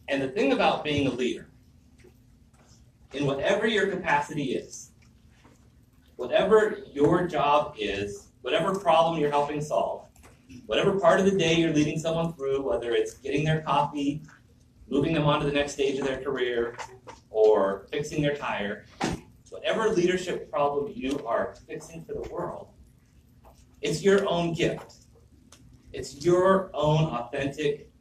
And the thing about being a leader, in whatever your capacity is, whatever your job is, whatever problem you're helping solve, whatever part of the day you're leading someone through, whether it's getting their coffee, moving them on to the next stage of their career, or fixing their tire, whatever leadership problem you are fixing for the world, it's your own gift. It's your own authentic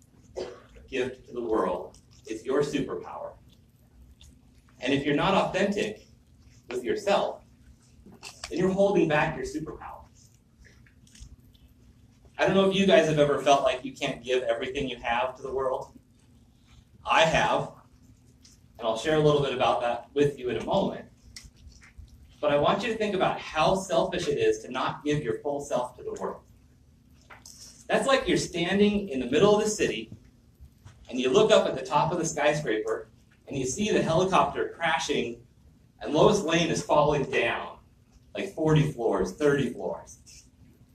gift to the world. It's your superpower. And if you're not authentic with yourself, then you're holding back your superpower. I don't know if you guys have ever felt like you can't give everything you have to the world. I have, and I'll share a little bit about that with you in a moment. But I want you to think about how selfish it is to not give your full self to the world. That's like you're standing in the middle of the city, and you look up at the top of the skyscraper, and you see the helicopter crashing, and Lois Lane is falling down, like 40 floors, 30 floors.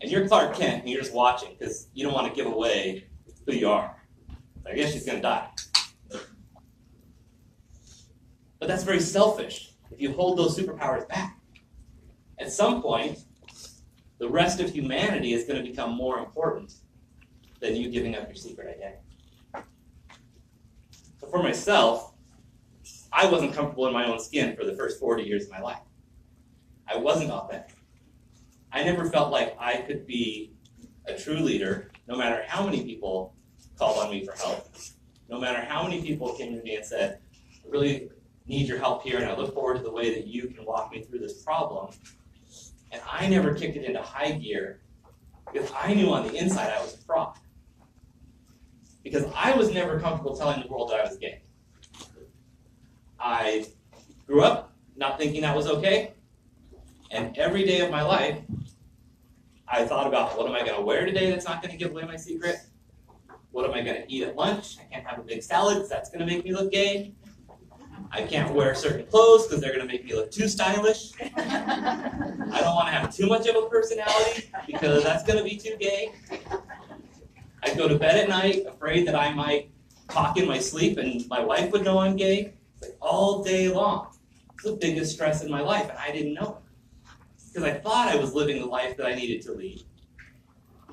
And you're Clark Kent, and you're just watching, because you don't want to give away who you are. I guess she's going to die. But that's very selfish if you hold those superpowers back. At some point, the rest of humanity is going to become more important than you giving up your secret identity. So for myself, I wasn't comfortable in my own skin for the first 40 years of my life. I wasn't authentic. I never felt like I could be a true leader, no matter how many people called on me for help, no matter how many people came to me and said, I really need your help here, and I look forward to the way that you can walk me through this problem. And I never kicked it into high gear because I knew on the inside I was a fraud. Because I was never comfortable telling the world that I was gay. I grew up not thinking that was okay, and every day of my life, I thought about, what am I going to wear today that's not going to give away my secret? What am I going to eat at lunch? I can't have a big salad because that's going to make me look gay. I can't wear certain clothes because they're going to make me look too stylish. I don't want to have too much of a personality because that's going to be too gay. I'd go to bed at night afraid that I might talk in my sleep and my wife would know I'm gay. Like all day long. It's the biggest stress in my life, and I didn't know it. Because I thought I was living the life that I needed to lead.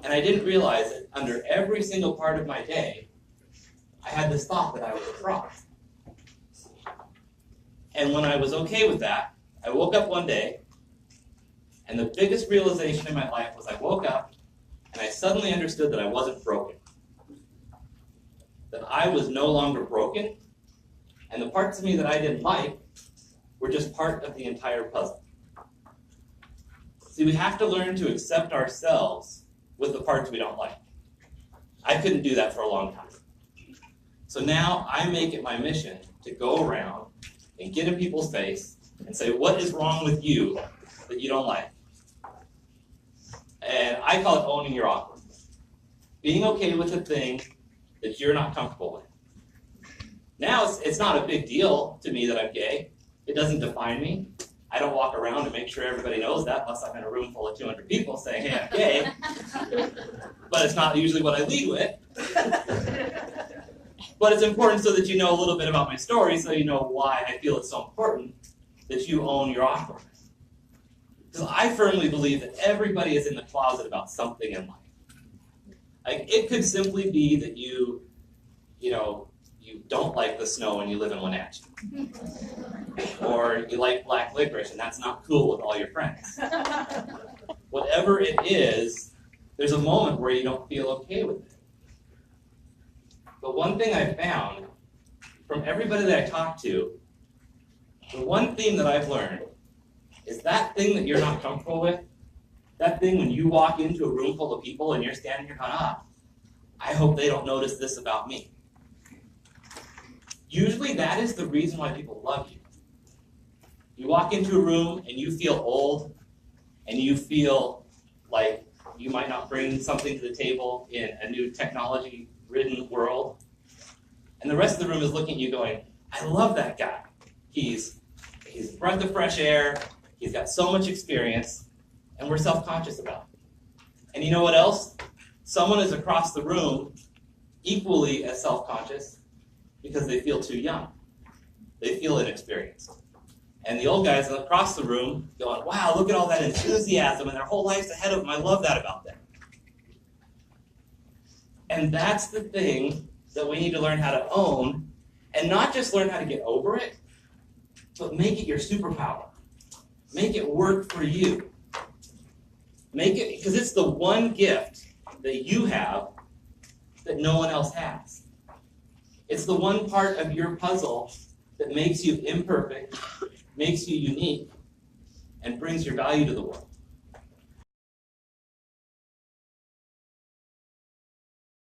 And I didn't realize that under every single part of my day, I had this thought that I was a fraud. And when I was okay with that, I woke up one day, and the biggest realization in my life was I woke up, and I suddenly understood that I wasn't broken. That I was no longer broken, and the parts of me that I didn't like were just part of the entire puzzle. See, we have to learn to accept ourselves with the parts we don't like. I couldn't do that for a long time. So now I make it my mission to go around and get in people's face and say, what is wrong with you that you don't like? And I call it owning your awkwardness. Being okay with the thing that you're not comfortable with. Now it's not a big deal to me that I'm gay. It doesn't define me. I don't walk around and make sure everybody knows that unless I'm in a room full of 200 people saying, hey, I'm gay. But it's not usually what I lead with. But it's important so that you know a little bit about my story, so you know why I feel it's so important that you own your awkwardness. Because I firmly believe that everybody is in the closet about something in life. Like, it could simply be that you don't like the snow and you live in Wenatchee. Or you like black licorice and that's not cool with all your friends. Whatever it is, there's a moment where you don't feel okay with it. But one thing I found from everybody that I talk to, the one theme that I've learned is that thing that you're not comfortable with, that thing when you walk into a room full of people and you're standing here going, I hope they don't notice this about me. Usually that is the reason why people love you. You walk into a room and you feel old and you feel like you might not bring something to the table in a new technology-ridden world. And the rest of the room is looking at you going, I love that guy. He's a breath of fresh air. He's got so much experience. And we're self-conscious about it. And you know what else? Someone is across the room equally as self-conscious, because they feel too young. They feel inexperienced. And the old guys across the room going, wow, look at all that enthusiasm and their whole life's ahead of them. I love that about them. And that's the thing that we need to learn how to own, and not just learn how to get over it, but make it your superpower. Make it work for you. Make it, because it's the one gift that you have that no one else has. It's the one part of your puzzle that makes you imperfect, makes you unique, and brings your value to the world.